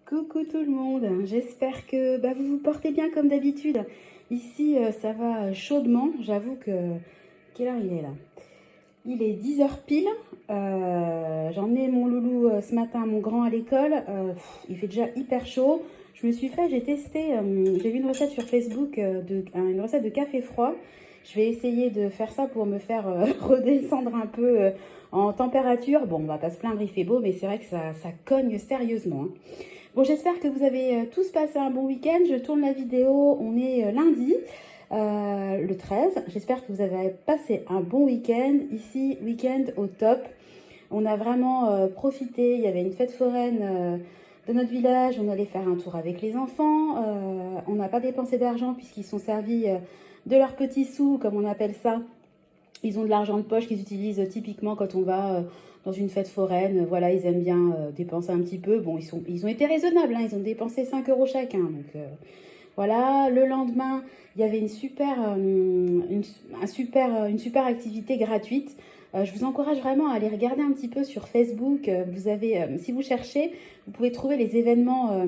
Coucou tout le monde, j'espère que vous vous portez bien comme d'habitude. Ici, ça va chaudement, j'avoue que... Quelle heure il est là? Il est 10 h pile. J'ai emmené mon loulou ce matin, mon grand à l'école. Il fait déjà hyper chaud. J'ai testé, j'ai vu une recette sur Facebook, une recette de café froid. Je vais essayer de faire ça pour me faire redescendre un peu en température. Bon, on va pas se plaindre, il fait beau, mais c'est vrai que ça cogne sérieusement, hein. Bon, j'espère que vous avez tous passé un bon week-end. Je tourne la vidéo, on est lundi, le 13. J'espère que vous avez passé un bon week-end. Ici, week-end au top. On a vraiment profité. Il y avait une fête foraine de notre village. On allait faire un tour avec les enfants. On n'a pas dépensé d'argent puisqu'ils sont servis de leurs petits sous, comme on appelle ça. Ils ont de l'argent de poche qu'ils utilisent typiquement quand on va dans une fête foraine. Voilà, ils aiment bien dépenser un petit peu. Bon, ils ont été raisonnables, hein, ils ont dépensé 5 € chacun. Donc voilà, le lendemain, il y avait une super activité gratuite. Je vous encourage vraiment à aller regarder un petit peu sur Facebook. Vous avez, si vous cherchez, vous pouvez trouver les événements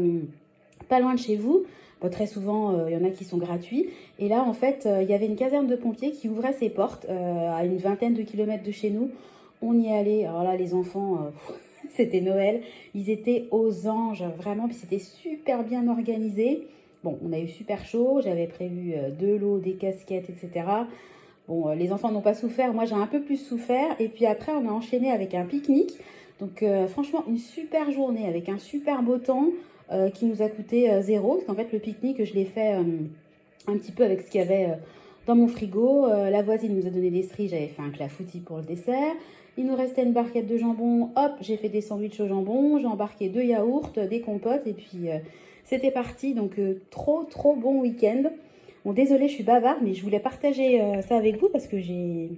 pas loin de chez vous. Bon, très souvent, il y en a qui sont gratuits. Et là, en fait, il y avait une caserne de pompiers qui ouvrait ses portes à une vingtaine de kilomètres de chez nous. On y allait. Alors là, les enfants, c'était Noël. Ils étaient aux anges, vraiment. Puis c'était super bien organisé. Bon, on a eu super chaud. J'avais prévu de l'eau, des casquettes, etc. Bon, les enfants n'ont pas souffert. Moi, j'ai un peu plus souffert. Et puis après, on a enchaîné avec un pique-nique. Donc, franchement, une super journée avec un super beau temps qui nous a coûté 0. Parce qu'en fait, le pique-nique, je l'ai fait un petit peu avec ce qu'il y avait dans mon frigo. La voisine nous a donné des cerises. J'avais fait un clafoutis pour le dessert. Il nous restait une barquette de jambon. Hop, j'ai fait des sandwichs au jambon. J'ai embarqué 2 yaourts, des compotes. Et puis, c'était parti. Donc, trop bon week-end. Bon, désolée, je suis bavarde, mais je voulais partager ça avec vous parce que je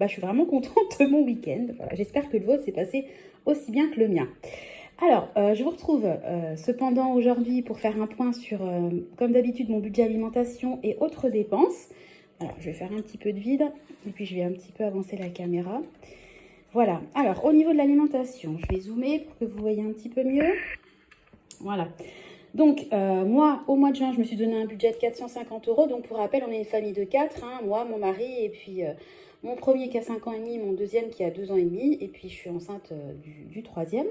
suis vraiment contente de mon week-end. Voilà, j'espère que le vôtre s'est passé aussi bien que le mien. Alors, je vous retrouve cependant aujourd'hui pour faire un point sur, comme d'habitude, mon budget alimentation et autres dépenses. Alors, je vais faire un petit peu de vide et puis je vais un petit peu avancer la caméra. Voilà. Alors, au niveau de l'alimentation, je vais zoomer pour que vous voyez un petit peu mieux. Voilà. Donc, moi, au mois de juin, je me suis donné un budget de 450 €. Donc, pour rappel, on est une famille de 4. Hein, moi, mon mari et puis mon premier qui a 5 ans et demi, mon deuxième qui a 2 ans et demi. Et puis, je suis enceinte du troisième.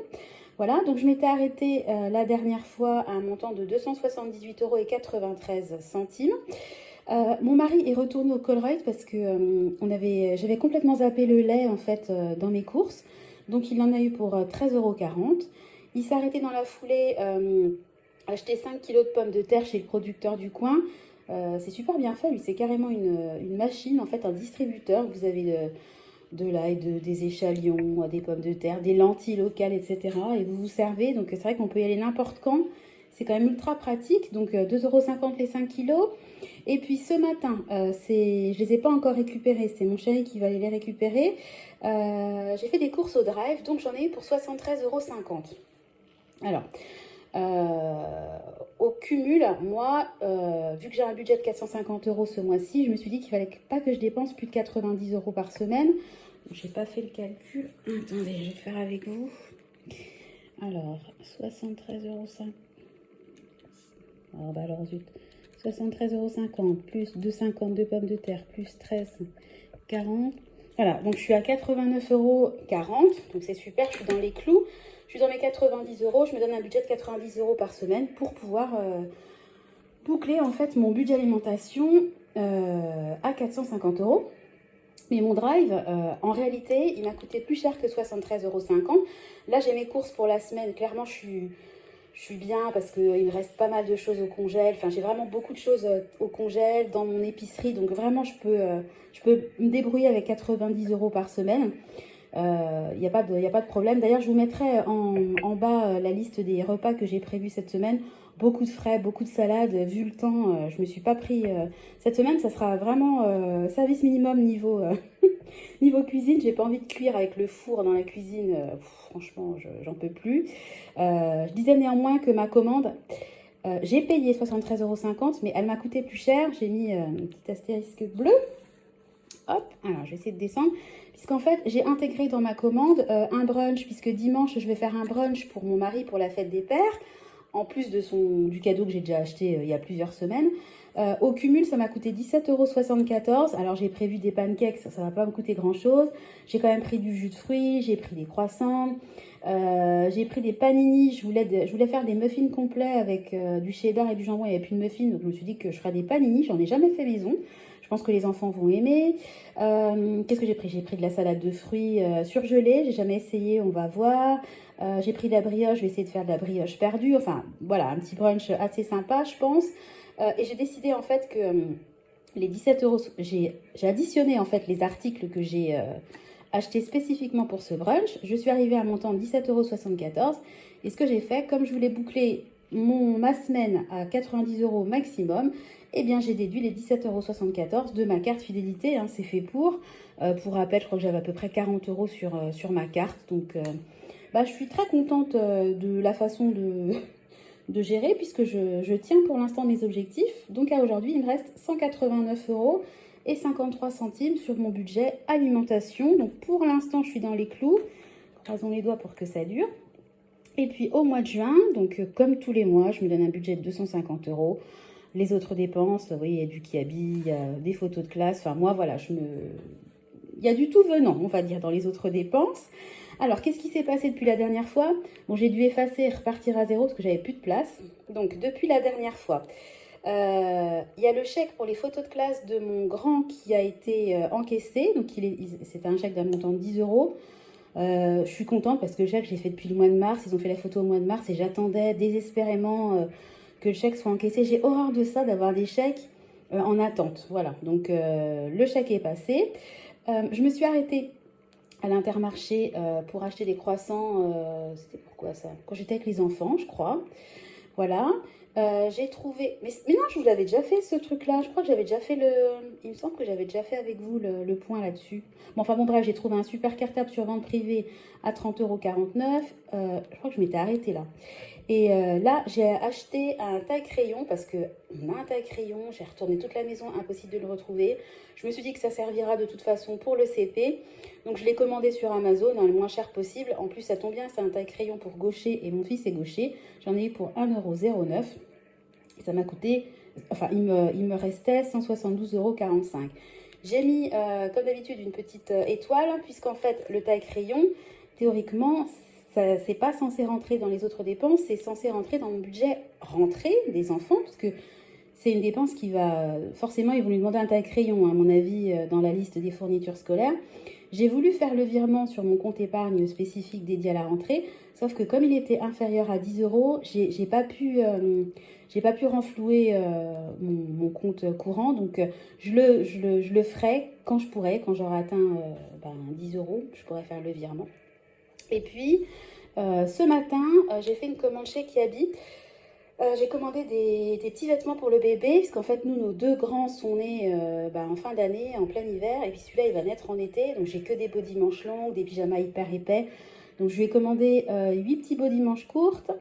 Voilà, donc je m'étais arrêtée la dernière fois à un montant de 278,93 €. Mon mari est retourné au Colruyt parce que j'avais complètement zappé le lait en fait dans mes courses. Donc il en a eu pour 13,40 €. Il s'est arrêté dans la foulée, acheter 5 kilos de pommes de terre chez le producteur du coin. C'est super bien fait, lui c'est carrément une machine, en fait un distributeur. Vous avez de l'ail, des échalions, des pommes de terre, des lentilles locales, etc. Et vous vous servez. Donc c'est vrai qu'on peut y aller n'importe quand. C'est quand même ultra pratique. Donc 2,50 € les 5 kilos. Et puis ce matin, je ne les ai pas encore récupérés. C'est mon chéri qui va aller les récupérer. J'ai fait des courses au drive. Donc j'en ai eu pour 73,50 €. Alors, au cumul, moi, vu que j'ai un budget de 450 € ce mois-ci, je me suis dit qu'il fallait pas que je dépense plus de 90 € par semaine. J'ai pas fait le calcul. Attendez, je vais le faire avec vous. Alors, 73,50 €. Alors zut. 73,50 € plus 2,50 € de pommes de terre plus 13,40 €. Voilà, donc je suis à 89,40 €. Donc c'est super, je suis dans les clous. Je suis dans mes 90 €. Je me donne un budget de 90 € par semaine pour pouvoir boucler en fait mon budget alimentation à 450 €. Mais mon drive, en réalité, il m'a coûté plus cher que 73,50 €. Là, j'ai mes courses pour la semaine. Clairement, je suis bien parce qu'il me reste pas mal de choses au congèle. Enfin, j'ai vraiment beaucoup de choses au congèle, dans mon épicerie. Donc, vraiment, je peux me débrouiller avec 90 € par semaine. Il n'y a pas de problème. D'ailleurs, je vous mettrai en bas la liste des repas que j'ai prévus cette semaine. Beaucoup de frais, beaucoup de salades. Vu le temps, je ne me suis pas pris... cette semaine, ça sera vraiment service minimum niveau, niveau cuisine. J'ai pas envie de cuire avec le four dans la cuisine. Franchement, j'en peux plus. Je disais néanmoins que ma commande... j'ai payé 73,50 €, mais elle m'a coûté plus cher. J'ai mis une petite astérisque bleue. Hop, alors je vais essayer de descendre. Puisqu'en fait, j'ai intégré dans ma commande un brunch, puisque dimanche, je vais faire un brunch pour mon mari pour la fête des pères. en plus du cadeau que j'ai déjà acheté il y a plusieurs semaines. Au cumul, ça m'a coûté 17,74 €. Alors, j'ai prévu des pancakes, ça ne va pas me coûter grand-chose. J'ai quand même pris du jus de fruits, j'ai pris des croissants, j'ai pris des panini. Je voulais faire des muffins complets avec du cheddar et du jambon. Il n'y avait plus de muffins, donc je me suis dit que je ferais des panini. J'en ai jamais fait maison. Je pense que les enfants vont aimer. Qu'est-ce que j'ai pris? J'ai pris de la salade de fruits surgelée. J'ai jamais essayé, on va voir. J'ai pris de la brioche, je vais essayer de faire de la brioche perdue. Enfin, voilà, un petit brunch assez sympa, je pense. Et j'ai décidé en fait que les 17 euros, j'ai additionné en fait les articles que j'ai achetés spécifiquement pour ce brunch. Je suis arrivée à un montant de 17,74 €. Et ce que j'ai fait, comme je voulais boucler ma semaine à 90 € maximum, eh bien j'ai déduit les 17,74 € de ma carte fidélité. Hein, c'est fait pour. Pour rappel, je crois que j'avais à peu près 40 € sur ma carte. Donc je suis très contente de la façon de gérer puisque je tiens pour l'instant mes objectifs. Donc à aujourd'hui, il me reste 189,53 € sur mon budget alimentation. Donc pour l'instant, je suis dans les clous. Croisons les doigts pour que ça dure. Et puis au mois de juin, donc comme tous les mois, je me donne un budget de 250 €. Les autres dépenses, vous voyez, il y a du kiabi, il y a des photos de classe. Enfin moi, voilà, il y a du tout venant, on va dire, dans les autres dépenses. Alors, qu'est-ce qui s'est passé depuis la dernière fois? Bon, j'ai dû effacer et repartir à zéro parce que j'avais plus de place. Donc, depuis la dernière fois, il y a le chèque pour les photos de classe de mon grand qui a été encaissé. Donc, c'était un chèque d'un montant de 10 €. Je suis contente parce que le chèque, j'ai fait depuis le mois de mars. Ils ont fait la photo au mois de mars et j'attendais désespérément que le chèque soit encaissé. J'ai horreur de ça, d'avoir des chèques en attente. Voilà, donc le chèque est passé. Je me suis arrêtée à l'Intermarché pour acheter des croissants. C'était pourquoi ça? Quand j'étais avec les enfants, je crois. Voilà. J'ai trouvé... Mais non, je vous l'avais déjà fait, ce truc-là. Je crois que j'avais déjà fait Il me semble que j'avais déjà fait avec vous le point là-dessus. Bon, enfin bon, bref, j'ai trouvé un super cartable sur vente privée à 30,49 €. Je crois que je m'étais arrêtée là. Et là, j'ai acheté un taille-crayon parce qu'on a un taille-crayon. J'ai retourné toute la maison, impossible de le retrouver. Je me suis dit que ça servira de toute façon pour le CP. Donc, je l'ai commandé sur Amazon, le moins cher possible. En plus, ça tombe bien, c'est un taille-crayon pour gaucher et mon fils est gaucher. J'en ai eu pour 1,09 €. Et ça m'a coûté... Enfin, il me restait 172,45 €. J'ai mis, comme d'habitude, une petite étoile, puisqu'en fait, le taille-crayon, théoriquement, c'est pas censé rentrer dans les autres dépenses, c'est censé rentrer dans mon budget rentrée des enfants, parce que c'est une dépense qui va... Forcément, ils vont lui demander un taille-crayon, à mon avis, dans la liste des fournitures scolaires. J'ai voulu faire le virement sur mon compte épargne spécifique dédié à la rentrée, sauf que comme il était inférieur à 10 €, j'ai pas pu renflouer mon compte courant. Donc, je le ferai quand je pourrai, quand j'aurai atteint 10 €, je pourrai faire le virement. Et puis, ce matin, j'ai fait une commande chez Kiabi. J'ai commandé des petits vêtements pour le bébé, parce qu'en fait, nous, nos deux grands sont nés en fin d'année, en plein hiver, et puis celui-là, il va naître en été, donc j'ai que des body manches longues, des pyjamas hyper épais. Donc, je lui ai commandé 8 petits body manches courtes.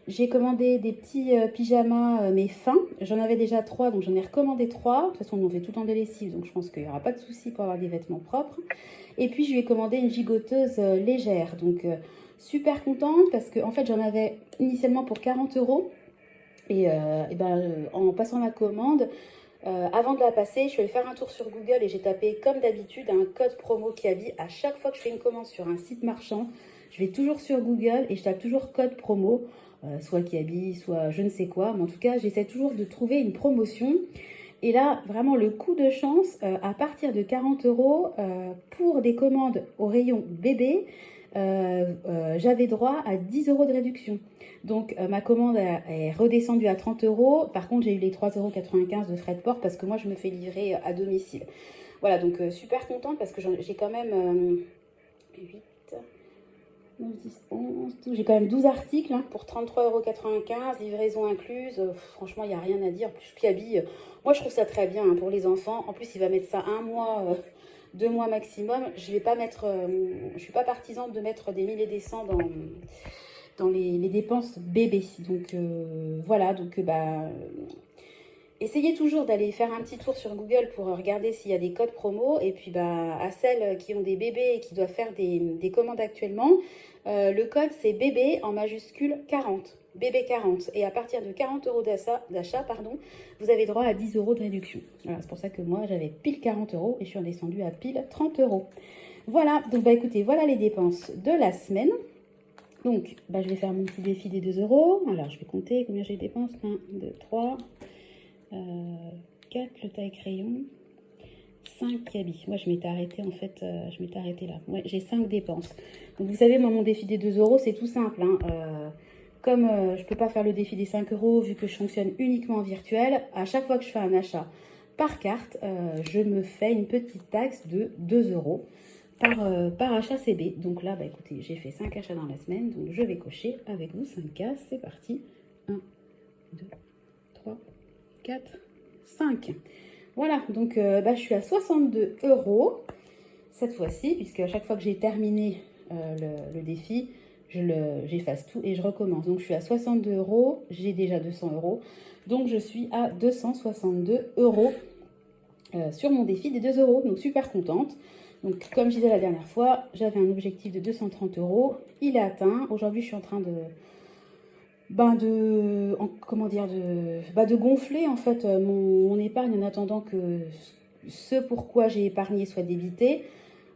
J'ai commandé des petits pyjamas, mais fins. J'en avais déjà 3, donc j'en ai recommandé 3. De toute façon, on en fait tout le temps des lessives, donc je pense qu'il n'y aura pas de souci pour avoir des vêtements propres. Et puis, je lui ai commandé une gigoteuse légère. Donc, super contente parce que, en fait, j'en avais initialement pour 40 €. Et en passant ma commande, avant de la passer, je suis allée faire un tour sur Google et j'ai tapé, comme d'habitude, un code promo Kiabi. À chaque fois que je fais une commande sur un site marchand, je vais toujours sur Google et je tape toujours code promo, soit Kiabi, soit je ne sais quoi. Mais en tout cas, j'essaie toujours de trouver une promotion. Et là, vraiment, le coup de chance, à partir de 40 € pour des commandes au rayon bébé, j'avais droit à 10 € de réduction. Donc, ma commande est redescendue à 30 €. Par contre, j'ai eu les 3,95 € de frais de port parce que moi, je me fais livrer à domicile. Voilà, donc super contente parce que j'ai quand même 8, 9, 10, 11, j'ai quand même 12 articles pour 33,95 €, livraison incluse. Franchement, il n'y a rien à dire. En plus, Kiabi, moi, je trouve ça très bien pour les enfants. En plus, il va mettre ça 1 mois... 2 mois maximum. Je vais pas mettre, je suis pas partisane de mettre des 1000 et des cents dans les dépenses bébés. Donc voilà, donc Essayez toujours d'aller faire un petit tour sur Google pour regarder s'il y a des codes promo. Et puis bah, à celles qui ont des bébés et qui doivent faire des commandes actuellement, le code c'est bébé en majuscule 40. Bébé 40. Et à partir de 40 euros d'achat, pardon, vous avez droit à 10 euros de réduction. Voilà, c'est pour ça que moi j'avais pile 40 euros et je suis redescendue à pile 30 euros. Voilà, donc bah écoutez, voilà les dépenses de la semaine. Donc, bah, je vais faire mon petit défi des 2 euros. Alors, je vais compter combien j'ai dépensé. 1, 2, 3... 4 le taille crayon, 5 cabis. Moi je m'étais arrêtée en fait, je m'étais arrêtée là. Ouais, j'ai 5 dépenses. Donc vous savez, moi mon défi des 2 euros c'est tout simple. Hein. Comme je ne peux pas faire le défi des 5 euros vu que je fonctionne uniquement en virtuel, à chaque fois que je fais un achat par carte, je me fais une petite taxe de 2 euros par achat CB. Donc là, bah, écoutez, j'ai fait 5 achats dans la semaine, donc je vais cocher avec vous 5 cases. C'est parti. 1, 2, 3, 4, 5. Voilà, donc bah, je suis à 62 euros cette fois-ci, puisque à chaque fois que j'ai terminé le défi, j'efface tout et je recommence. Donc je suis à 62 euros, j'ai déjà 200 euros, donc je suis à 262 euros sur mon défi des 2 euros, donc super contente. Donc comme je disais la dernière fois, j'avais un objectif de 230 euros, il est atteint. Aujourd'hui je suis en train de gonfler en fait mon épargne en attendant que ce pourquoi j'ai épargné soit débité.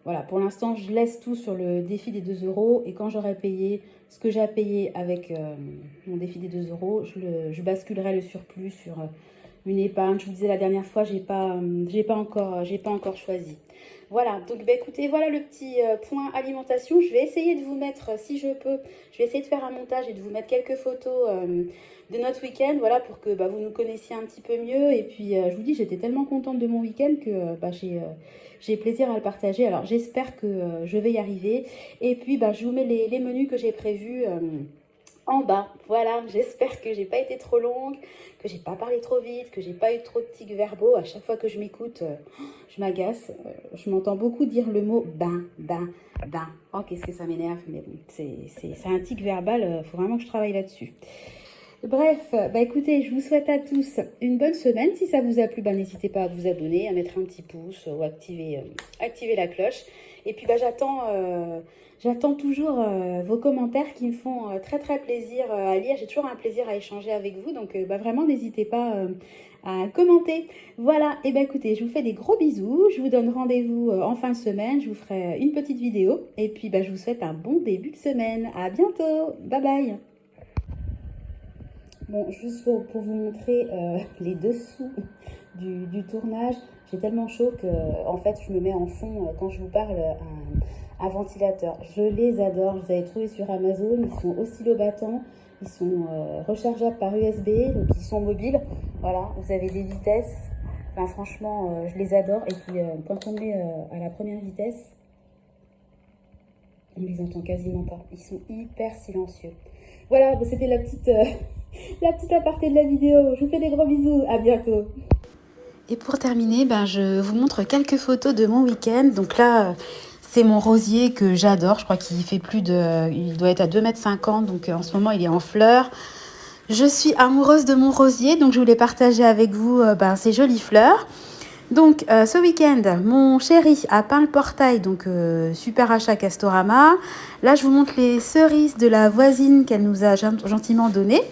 Voilà, pour l'instant, je laisse tout sur le défi des 2 euros et quand j'aurai payé ce que j'ai à payer avec mon défi des 2 euros, je basculerai le surplus sur une épargne. Je vous disais la dernière fois, j'ai pas encore choisi. Voilà, donc bah, écoutez, voilà le petit point alimentation. Je vais essayer de vous mettre, si je peux, je vais essayer de faire un montage et de vous mettre quelques photos de notre week-end, voilà, pour que bah, vous nous connaissiez un petit peu mieux. Et puis, je vous dis, j'étais tellement contente de mon week-end que bah, j'ai plaisir à le partager. Alors, j'espère que je vais y arriver. Et puis, bah, je vous mets les menus que j'ai prévus en bas. Voilà, j'espère que j'ai pas été trop longue, que j'ai pas parlé trop vite, que j'ai pas eu trop de tics verbaux. À chaque fois que je m'écoute, je m'agace. Je m'entends beaucoup dire le mot ben. Oh, qu'est-ce que ça m'énerve. Mais bon, c'est un tic verbal, faut vraiment que je travaille là-dessus. Bref, bah écoutez, je vous souhaite à tous une bonne semaine. Si ça vous a plu, bah n'hésitez pas à vous abonner, à mettre un petit pouce ou activer la cloche. Et puis bah j'attends toujours vos commentaires qui me font très plaisir à lire. J'ai toujours un plaisir à échanger avec vous, donc bah vraiment n'hésitez pas à commenter. Voilà, et bah écoutez, je vous fais des gros bisous. Je vous donne rendez-vous en fin de semaine. Je vous ferai une petite vidéo. Et puis bah je vous souhaite un bon début de semaine. À bientôt. Bye bye. Bon, juste pour vous montrer les dessous du tournage, j'ai tellement chaud que en fait je me mets en fond quand je vous parle un ventilateur. Je les adore, je les avais trouvés sur Amazon, ils sont oscillobattants, ils sont rechargeables par USB, donc ils sont mobiles. Voilà, vous avez des vitesses, enfin franchement je les adore. Et puis quand on met à la première vitesse, on les entend quasiment pas, ils sont hyper silencieux. Voilà, c'était la petite aparté de la vidéo. Je vous fais des gros bisous. À bientôt. Et pour terminer, ben, je vous montre quelques photos de mon week-end. Donc là, c'est mon rosier que j'adore. Je crois qu'il fait il doit être à 2,50 m. Donc en ce moment, il est en fleurs. Je suis amoureuse de mon rosier. Donc je voulais partager avec vous ces jolies fleurs. Donc ce week-end, mon chéri a peint le portail, donc super achat Castorama. Là, je vous montre les cerises de la voisine qu'elle nous a gentiment données.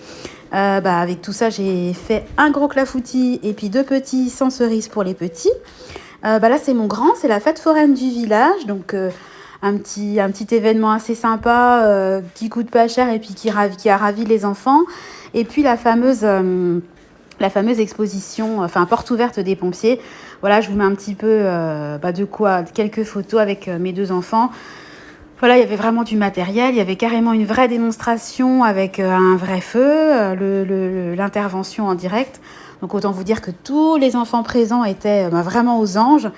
Avec tout ça, j'ai fait un gros clafoutis et puis 2 petits sans cerises pour les petits. Là, c'est mon grand, c'est la fête foraine du village. Donc un petit événement assez sympa qui coûte pas cher et puis qui a ravi les enfants. Et puis la fameuse exposition, enfin porte ouverte des pompiers. Voilà, je vous mets un petit peu quelques photos avec mes 2 enfants. Voilà, il y avait vraiment du matériel, il y avait carrément une vraie démonstration avec un vrai feu, l'intervention en direct. Donc autant vous dire que tous les enfants présents étaient vraiment aux anges.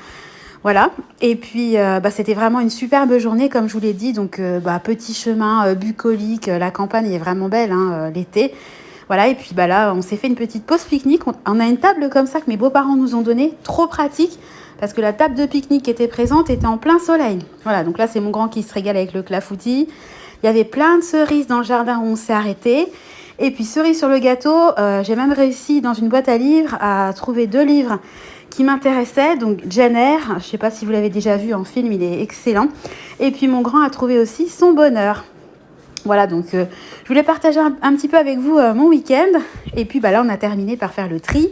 Voilà, et puis c'était vraiment une superbe journée comme je vous l'ai dit. Donc petit chemin bucolique, la campagne est vraiment belle l'été. Voilà, et puis là, on s'est fait une petite pause pique-nique. On a une table comme ça que mes beaux-parents nous ont donnée, trop pratique, parce que la table de pique-nique qui était présente était en plein soleil. Voilà, donc là, c'est mon grand qui se régale avec le clafoutis. Il y avait plein de cerises dans le jardin où on s'est arrêté. Et puis cerise sur le gâteau, j'ai même réussi dans une boîte à livres à trouver 2 livres qui m'intéressaient. Donc Jane Eyre, je ne sais pas si vous l'avez déjà vu en film, il est excellent. Et puis mon grand a trouvé aussi Son bonheur. Voilà, donc je voulais partager un petit peu avec vous mon week-end. Et puis là, on a terminé par faire le tri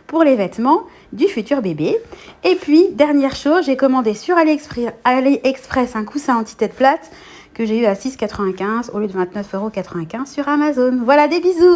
pour les vêtements du futur bébé. Et puis, dernière chose, j'ai commandé sur AliExpress un coussin anti-tête plate que j'ai eu à 6,95 € au lieu de 29,95 € sur Amazon. Voilà, des bisous!